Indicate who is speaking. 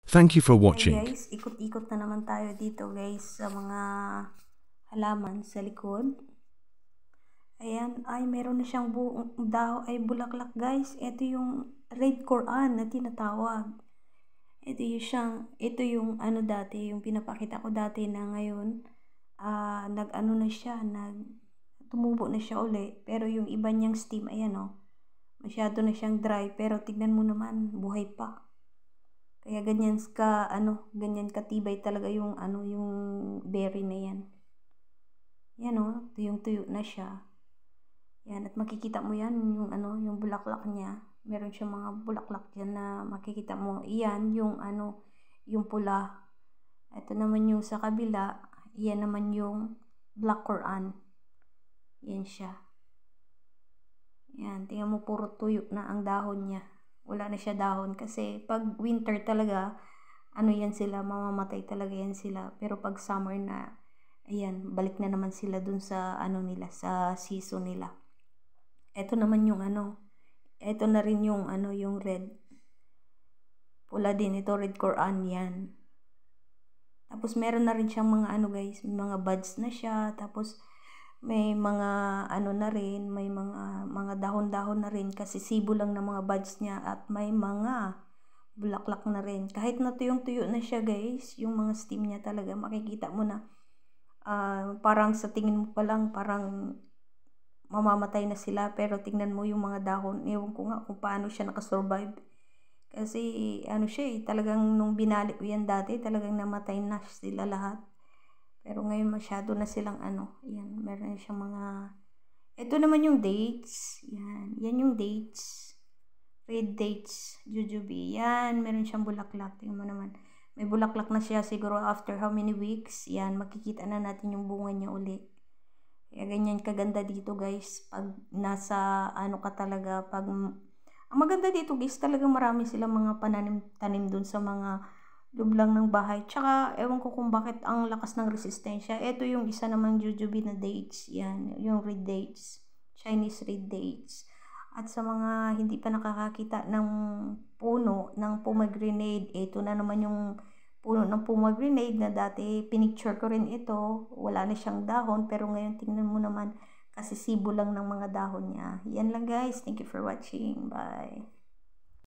Speaker 1: Thank you for
Speaker 2: Hi
Speaker 1: watching.
Speaker 2: guys, ikot-ikot na naman tayo dito guys sa mga halaman sa likod. Ayan, ay meron na siyang bulaklak guys. Ito yung red Quran na tinatawag. Ito yung ano dati, yung pinapakita ko dati na ngayon, nag-ano na siya, tumubo na siya uli. Pero yung iba niyang stem, ayan masyado na siyang dry. Pero tignan mo naman, buhay pa. Kaya ganyan katibay talaga yung yung berry na yan. Yan tuyong-tuyo na siya. Yan, at makikita mo yan, yung bulaklak niya. Meron siyang mga bulaklak diyan na makikita mo. Iyan, yung pula. Ito naman yung sa kabila. Iyan naman yung Black Quran. Yan siya. Yan, tingnan mo, puro tuyo na ang dahon niya. Wala na siya dahon kasi pag winter talaga, yan sila, mamamatay talaga yan sila. Pero pag summer na, ayan, balik na naman sila dun sa nila, sa season nila. Ito naman yung ito na rin yung yung red. Pula din ito, red Quran yan. Tapos meron na rin siyang mga guys, mga buds na siya. Tapos may mga na rin, may mga dahon-dahon na rin kasi sibo lang ng mga buds niya at may mga bulaklak na rin. Kahit na tuyong-tuyo na siya guys, yung mga stem niya talaga makikita mo na parang sa tingin mo pa lang parang mamamatay na sila, pero tingnan mo yung mga dahon. Ewan ko nga kung paano siya nakasurvive. Kasi siya talagang nung binalik ko yan dati, talagang namatay na sila lahat. Pero ngayon masyado na silang yan, meron siyang mga, ito naman yung dates, yan yung dates, red dates, jujube, yan, meron siyang bulaklak, tingnan mo naman, may bulaklak na siya siguro after how many weeks, yan, makikita na natin yung bunga niya uli. Kaya ganyan kaganda dito guys, pag nasa ka talaga, ang maganda dito guys, talagang marami silang mga pananim-tanim dun sa mga loob lang ng bahay. Tsaka, ewan ko kung bakit ang lakas ng resistensya. Ito yung isa namang jujube na dates. Yan, yung red dates. Chinese red dates. At sa mga hindi pa nakakakita ng puno ng pomegranate, ito na naman yung puno ng pomegranate na dati pinicture ko rin ito. Wala na siyang dahon, pero ngayon tingnan mo naman kasi sibo lang ng mga dahon niya. Yan lang guys. Thank you for watching. Bye.